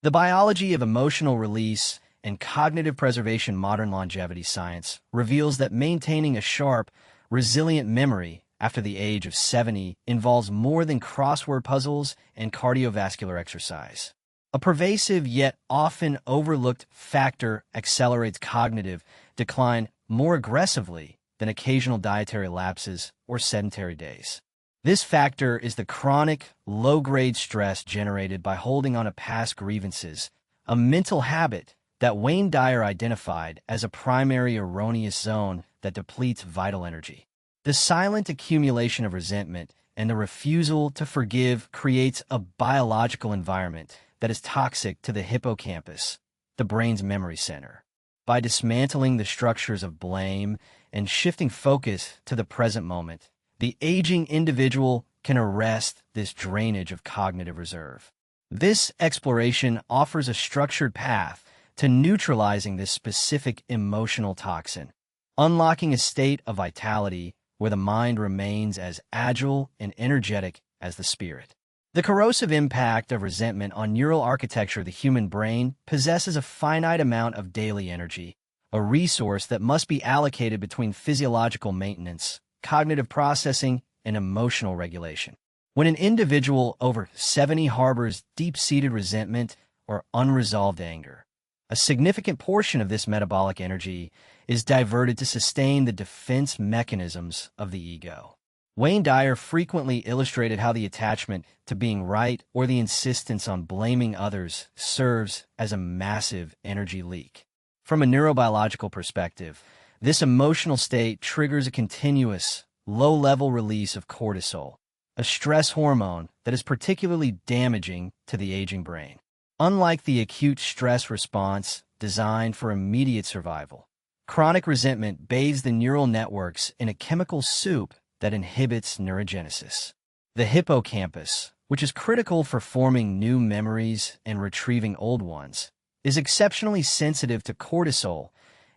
The biology of emotional release and cognitive preservation modern longevity science reveals that maintaining a sharp, resilient memory after the age of 70 involves more than crossword puzzles and cardiovascular exercise. A pervasive yet often overlooked factor accelerates cognitive decline more aggressively than occasional dietary lapses or sedentary days. This factor is the chronic, low-grade stress generated by holding on to past grievances, a mental habit that Wayne Dyer identified as a primary erroneous zone that depletes vital energy. The silent accumulation of resentment and the refusal to forgive creates a biological environment that is toxic to the hippocampus, the brain's memory center. By dismantling the structures of blame and shifting focus to the present moment, the aging individual can arrest this drainage of cognitive reserve. This exploration offers a structured path to neutralizing this specific emotional toxin, unlocking a state of vitality where the mind remains as agile and energetic as the spirit. The corrosive impact of resentment on neural architecture of the human brain possesses a finite amount of daily energy, a resource that must be allocated between physiological maintenance, cognitive processing, and emotional regulation. When an individual over 70 harbors deep-seated resentment or unresolved anger, a significant portion of this metabolic energy is diverted to sustain the defense mechanisms of the ego. Wayne Dyer frequently illustrated how the attachment to being right or the insistence on blaming others serves as a massive energy leak. From a neurobiological perspective, this emotional state triggers a continuous, low-level release of cortisol, a stress hormone that is particularly damaging to the aging brain. Unlike the acute stress response designed for immediate survival, chronic resentment bathes the neural networks in a chemical soup that inhibits neurogenesis. The hippocampus, which is critical for forming new memories and retrieving old ones, is exceptionally sensitive to cortisol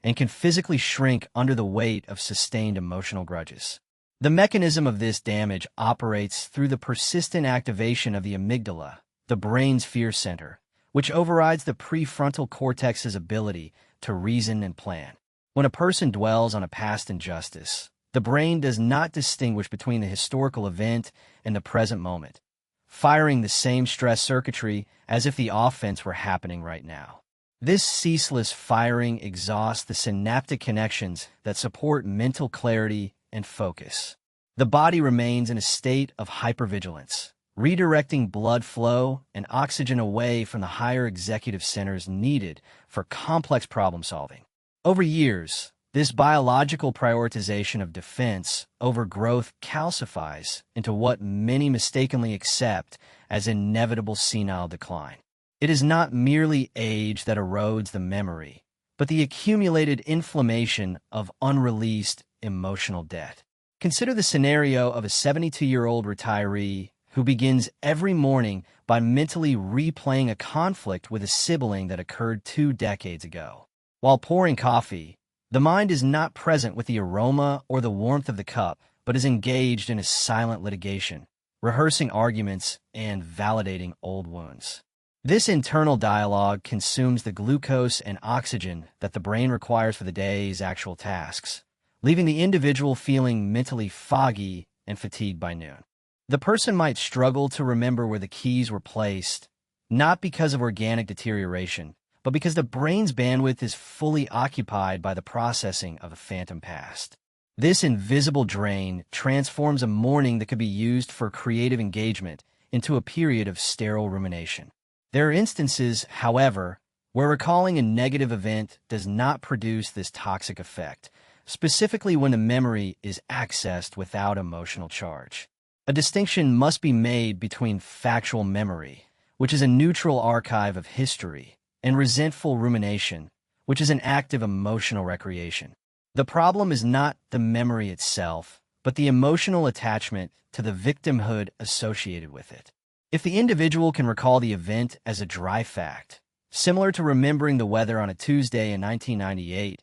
and can physically shrink under the weight of sustained emotional grudges. The mechanism of this damage operates through the persistent activation of the amygdala, the brain's fear center, which overrides the prefrontal cortex's ability to reason and plan. When a person dwells on a past injustice, the brain does not distinguish between the historical event and the present moment, firing the same stress circuitry as if the offense were happening right now. This ceaseless firing exhausts the synaptic connections that support mental clarity and focus. The body remains in a state of hypervigilance, redirecting blood flow and oxygen away from the higher executive centers needed for complex problem solving. Over years, this biological prioritization of defense over growth calcifies into what many mistakenly accept as inevitable senile decline. It is not merely age that erodes the memory, but the accumulated inflammation of unreleased emotional debt. Consider the scenario of a 72-year-old retiree who begins every morning by mentally replaying a conflict with a sibling that occurred 2 decades ago. While pouring coffee, the mind is not present with the aroma or the warmth of the cup, but is engaged in a silent litigation, rehearsing arguments and validating old wounds. This internal dialogue consumes the glucose and oxygen that the brain requires for the day's actual tasks, leaving the individual feeling mentally foggy and fatigued by noon. The person might struggle to remember where the keys were placed, not because of organic deterioration, but because the brain's bandwidth is fully occupied by the processing of a phantom past. This invisible drain transforms a morning that could be used for creative engagement into a period of sterile rumination. There are instances, however, where recalling a negative event does not produce this toxic effect, specifically when the memory is accessed without emotional charge. A distinction must be made between factual memory, which is a neutral archive of history, and resentful rumination, which is an active emotional recreation. The problem is not the memory itself, but the emotional attachment to the victimhood associated with it. If the individual can recall the event as a dry fact, similar to remembering the weather on a Tuesday in 1998,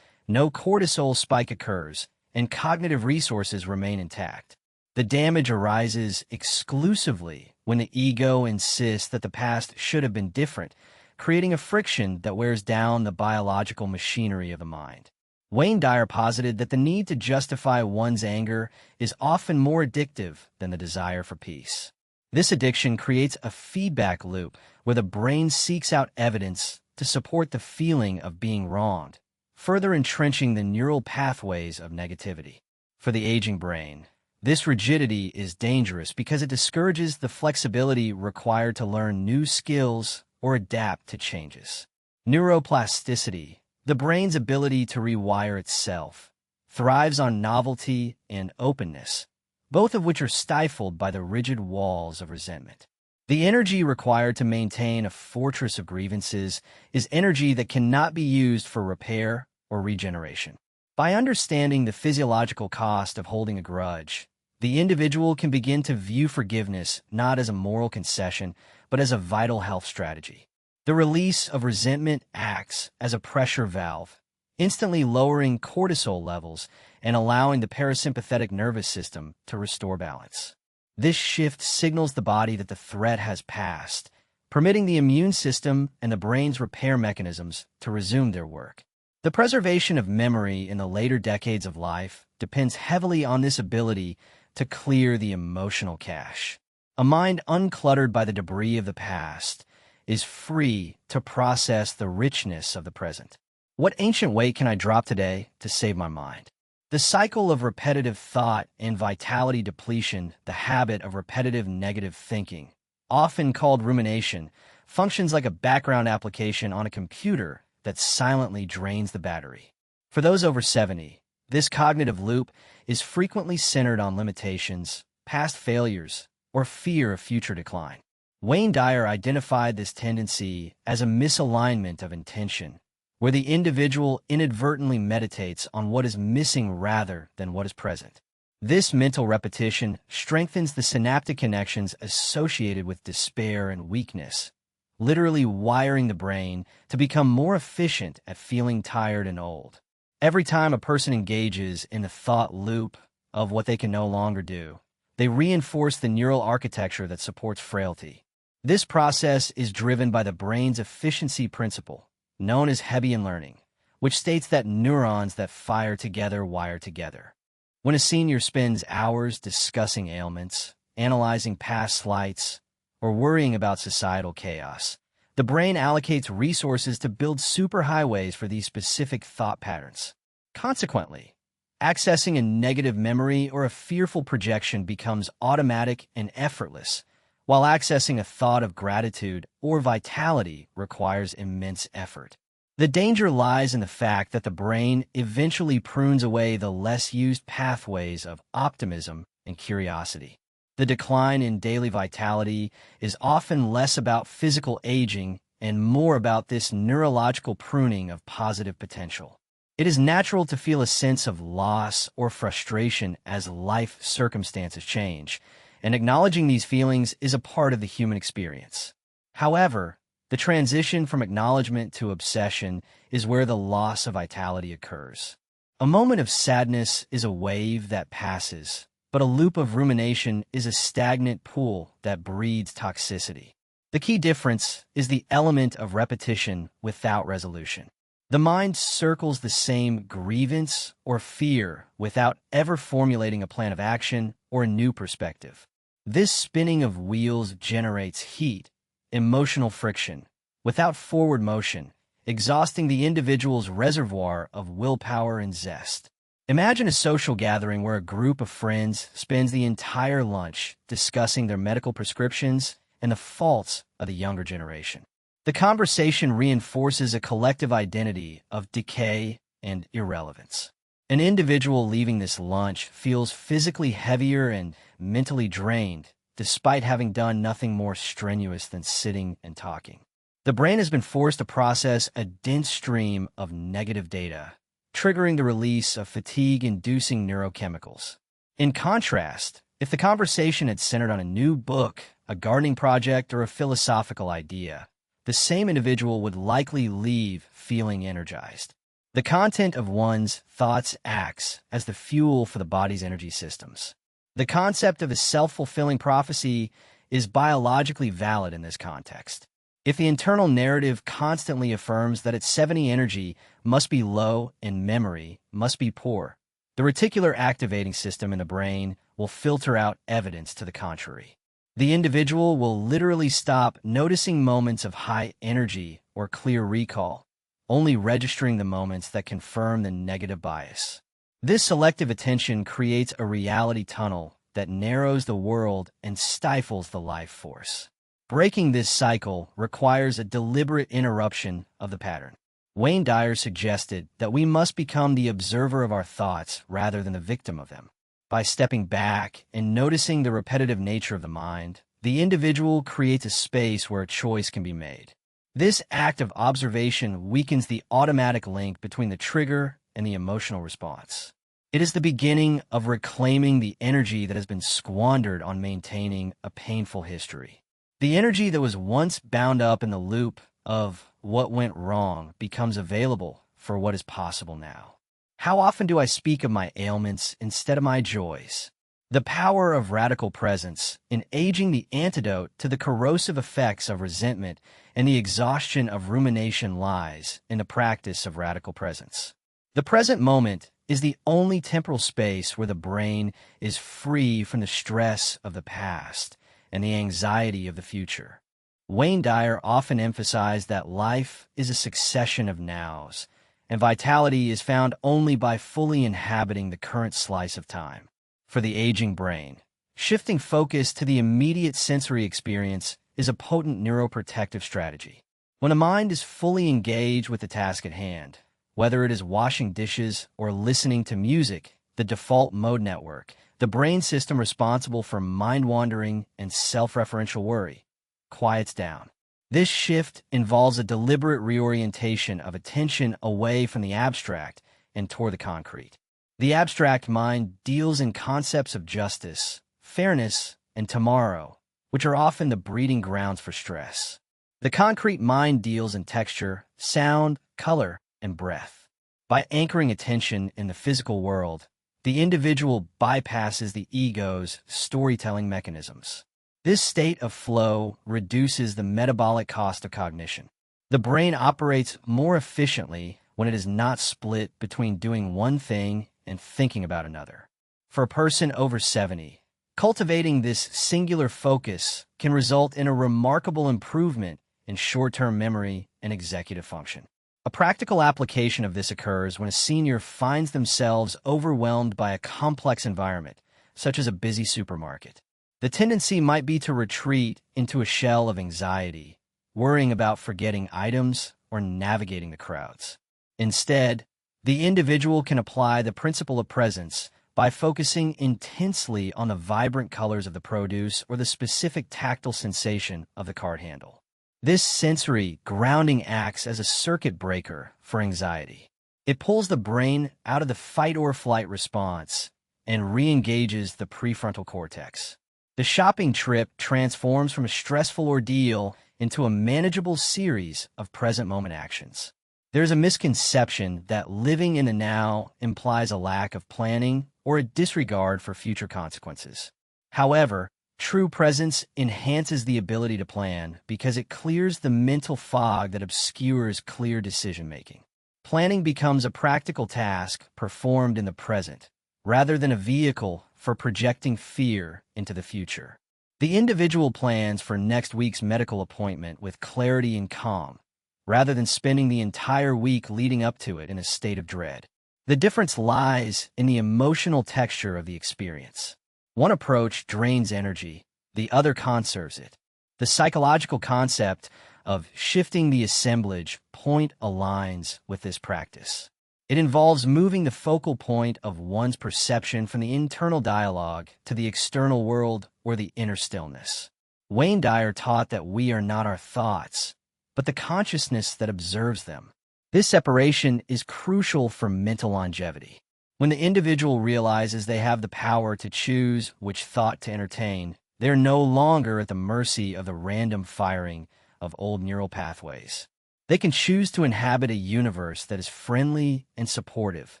no cortisol spike occurs, and cognitive resources remain intact. The damage arises exclusively when the ego insists that the past should have been different, creating a friction that wears down the biological machinery of the mind. Wayne Dyer posited that the need to justify one's anger is often more addictive than the desire for peace. This addiction creates a feedback loop where the brain seeks out evidence to support the feeling of being wronged, further entrenching the neural pathways of negativity. For the aging brain, this rigidity is dangerous because it discourages the flexibility required to learn new skills or adapt to changes. Neuroplasticity, the brain's ability to rewire itself, thrives on novelty and openness, both of which are stifled by the rigid walls of resentment. The energy required to maintain a fortress of grievances is energy that cannot be used for repair or regeneration. By understanding the physiological cost of holding a grudge, the individual can begin to view forgiveness not as a moral concession, but as a vital health strategy. The release of resentment acts as a pressure valve, instantly lowering cortisol levels and allowing the parasympathetic nervous system to restore balance. This shift signals the body that the threat has passed, permitting the immune system and the brain's repair mechanisms to resume their work. The preservation of memory in the later decades of life depends heavily on this ability to clear the emotional cache. A mind uncluttered by the debris of the past is free to process the richness of the present. What ancient weight can I drop today to save my mind? The cycle of repetitive thought and vitality depletion, the habit of repetitive negative thinking, often called rumination, functions like a background application on a computer that silently drains the battery. For those over 70, this cognitive loop is frequently centered on limitations, past failures, or fear of future decline. Wayne Dyer identified this tendency as a misalignment of intention, where the individual inadvertently meditates on what is missing rather than what is present. This mental repetition strengthens the synaptic connections associated with despair and weakness, literally wiring the brain to become more efficient at feeling tired and old. Every time a person engages in the thought loop of what they can no longer do, they reinforce the neural architecture that supports frailty. This process is driven by the brain's efficiency principle, known as Hebbian learning, which states that neurons that fire together wire together. When a senior spends hours discussing ailments, analyzing past slights, or worrying about societal chaos, the brain allocates resources to build superhighways for these specific thought patterns. Consequently, accessing a negative memory or a fearful projection becomes automatic and effortless, while accessing a thought of gratitude or vitality requires immense effort. The danger lies in the fact that the brain eventually prunes away the less used pathways of optimism and curiosity. The decline in daily vitality is often less about physical aging and more about this neurological pruning of positive potential. It is natural to feel a sense of loss or frustration as life circumstances change, and acknowledging these feelings is a part of the human experience. However, the transition from acknowledgement to obsession is where the loss of vitality occurs. A moment of sadness is a wave that passes, but a loop of rumination is a stagnant pool that breeds toxicity. The key difference is the element of repetition without resolution. The mind circles the same grievance or fear without ever formulating a plan of action or a new perspective. This spinning of wheels generates heat, emotional friction, without forward motion, exhausting the individual's reservoir of willpower and zest. Imagine a social gathering where a group of friends spends the entire lunch discussing their medical prescriptions and the faults of the younger generation. The conversation reinforces a collective identity of decay and irrelevance. An individual leaving this lunch feels physically heavier and mentally drained, despite having done nothing more strenuous than sitting and talking. The brain has been forced to process a dense stream of negative data, triggering the release of fatigue-inducing neurochemicals. In contrast, if the conversation had centered on a new book, a gardening project, or a philosophical idea, the same individual would likely leave feeling energized. The content of one's thoughts acts as the fuel for the body's energy systems. The concept of a self-fulfilling prophecy is biologically valid in this context. If the internal narrative constantly affirms that its 70 energy must be low and memory must be poor, the reticular activating system in the brain will filter out evidence to the contrary. The individual will literally stop noticing moments of high energy or clear recall, only registering the moments that confirm the negative bias. This selective attention creates a reality tunnel that narrows the world and stifles the life force. Breaking this cycle requires a deliberate interruption of the pattern. Wayne Dyer suggested that we must become the observer of our thoughts rather than the victim of them. By stepping back and noticing the repetitive nature of the mind, the individual creates a space where a choice can be made. This act of observation weakens the automatic link between the trigger and the emotional response. It is the beginning of reclaiming the energy that has been squandered on maintaining a painful history. The energy that was once bound up in the loop of what went wrong becomes available for what is possible now. How often do I speak of my ailments instead of my joys? The power of radical presence in aging the antidote to the corrosive effects of resentment and the exhaustion of rumination lies in the practice of radical presence. The present moment is the only temporal space where the brain is free from the stress of the past and the anxiety of the future. Wayne Dyer often emphasized that life is a succession of nows, and vitality is found only by fully inhabiting the current slice of time. For the aging brain, shifting focus to the immediate sensory experience is a potent neuroprotective strategy. When a mind is fully engaged with the task at hand, whether it is washing dishes or listening to music, the default mode network, the brain system responsible for mind-wandering and self-referential worry, quiets down. This shift involves a deliberate reorientation of attention away from the abstract and toward the concrete. The abstract mind deals in concepts of justice, fairness, and tomorrow, which are often the breeding grounds for stress. The concrete mind deals in texture, sound, color, and breath. By anchoring attention in the physical world, the individual bypasses the ego's storytelling mechanisms. This state of flow reduces the metabolic cost of cognition. The brain operates more efficiently when it is not split between doing one thing and thinking about another. For a person over 70, cultivating this singular focus can result in a remarkable improvement in short-term memory and executive function. A practical application of this occurs when a senior finds themselves overwhelmed by a complex environment, such as a busy supermarket. The tendency might be to retreat into a shell of anxiety, worrying about forgetting items or navigating the crowds. Instead, the individual can apply the principle of presence by focusing intensely on the vibrant colors of the produce or the specific tactile sensation of the card handle. This sensory grounding acts as a circuit breaker for anxiety. It pulls the brain out of the fight-or-flight response and re-engages the prefrontal cortex. The shopping trip transforms from a stressful ordeal into a manageable series of present-moment actions. There's a misconception that living in the now implies a lack of planning or a disregard for future consequences. However, true presence enhances the ability to plan because it clears the mental fog that obscures clear decision-making. Planning becomes a practical task performed in the present, rather than a vehicle for projecting fear into the future. The individual plans for next week's medical appointment with clarity and calm, rather than spending the entire week leading up to it in a state of dread. The difference lies in the emotional texture of the experience. One approach drains energy, the other conserves it. The psychological concept of shifting the assemblage point aligns with this practice. It involves moving the focal point of one's perception from the internal dialogue to the external world or the inner stillness. Wayne Dyer taught that we are not our thoughts, but the consciousness that observes them. This separation is crucial for mental longevity. When the individual realizes they have the power to choose which thought to entertain, they're no longer at the mercy of the random firing of old neural pathways. They can choose to inhabit a universe that is friendly and supportive,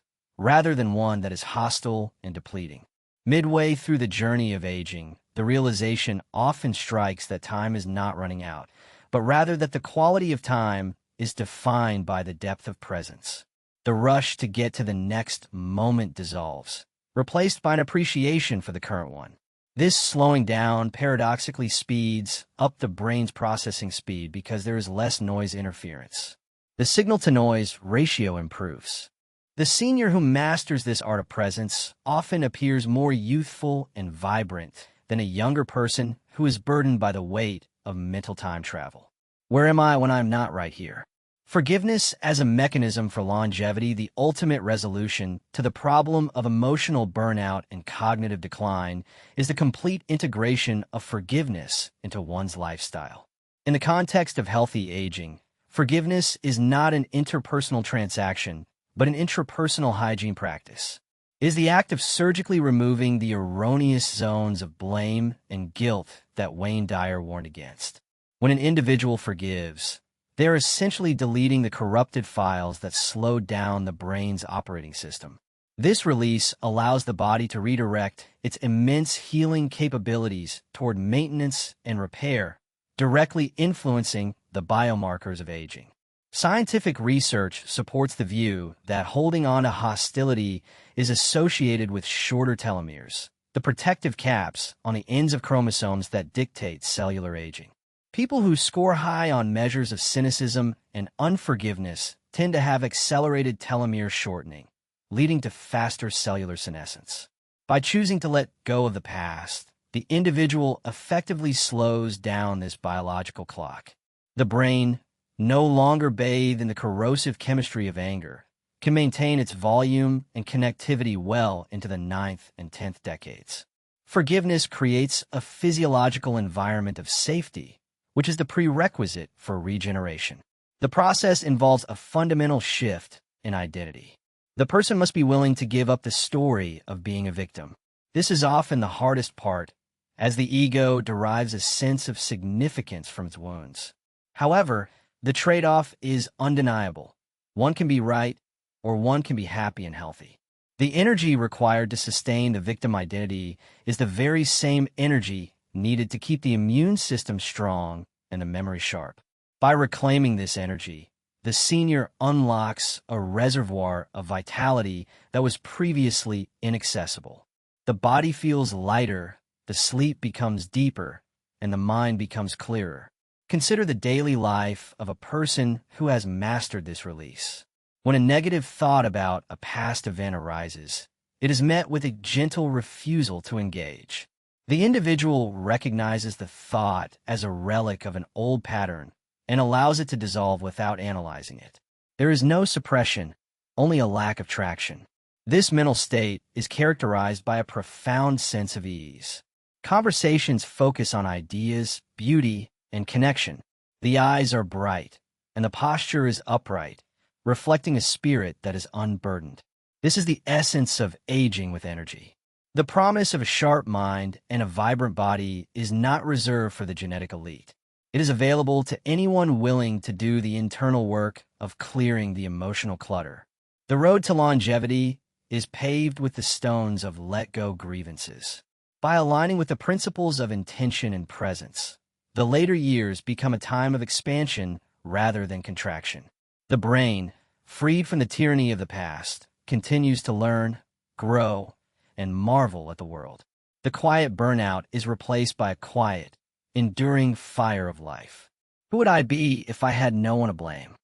rather than one that is hostile and depleting. Midway through the journey of aging, the realization often strikes that time is not running out, but rather that the quality of time is defined by the depth of presence. The rush to get to the next moment dissolves, replaced by an appreciation for the current one. This slowing down paradoxically speeds up the brain's processing speed because there is less noise interference. The signal-to-noise ratio improves. The senior who masters this art of presence often appears more youthful and vibrant than a younger person who is burdened by the weight of mental time travel. Where am I when I'm not right here? Forgiveness as a mechanism for longevity, the ultimate resolution to the problem of emotional burnout and cognitive decline, is the complete integration of forgiveness into one's lifestyle. In the context of healthy aging, forgiveness is not an interpersonal transaction, but an intrapersonal hygiene practice. It is the act of surgically removing the erroneous zones of blame and guilt that Wayne Dyer warned against. When an individual forgives, they are essentially deleting the corrupted files that slowed down the brain's operating system. This release allows the body to redirect its immense healing capabilities toward maintenance and repair, directly influencing the biomarkers of aging. Scientific research supports the view that holding on to hostility is associated with shorter telomeres, the protective caps on the ends of chromosomes that dictate cellular aging. People who score high on measures of cynicism and unforgiveness tend to have accelerated telomere shortening, leading to faster cellular senescence. By choosing to let go of the past, the individual effectively slows down this biological clock. The brain, no longer bathed in the corrosive chemistry of anger, can maintain its volume and connectivity well into the 9th and 10th decades. Forgiveness creates a physiological environment of safety, which is the prerequisite for regeneration. The process involves a fundamental shift in identity. The person must be willing to give up the story of being a victim. This is often the hardest part, as the ego derives a sense of significance from its wounds. However, the trade-off is undeniable. One can be right, or one can be happy and healthy. The energy required to sustain the victim identity is the very same energy needed to keep the immune system strong and the memory sharp. By reclaiming this energy, the senior unlocks a reservoir of vitality that was previously inaccessible. The body feels lighter, the sleep becomes deeper, and the mind becomes clearer. Consider the daily life of a person who has mastered this release. When a negative thought about a past event arises, it is met with a gentle refusal to engage. The individual recognizes the thought as a relic of an old pattern and allows it to dissolve without analyzing it. There is no suppression, only a lack of traction. This mental state is characterized by a profound sense of ease. Conversations focus on ideas, beauty, and connection. The eyes are bright, and the posture is upright, reflecting a spirit that is unburdened. This is the essence of aging with energy. The promise of a sharp mind and a vibrant body is not reserved for the genetic elite. It is available to anyone willing to do the internal work of clearing the emotional clutter. The road to longevity is paved with the stones of let-go grievances. By aligning with the principles of intention and presence, the later years become a time of expansion rather than contraction. The brain, freed from the tyranny of the past, continues to learn, grow, and marvel at the world. The quiet burnout is replaced by a quiet, enduring fire of life. Who would I be if I had no one to blame?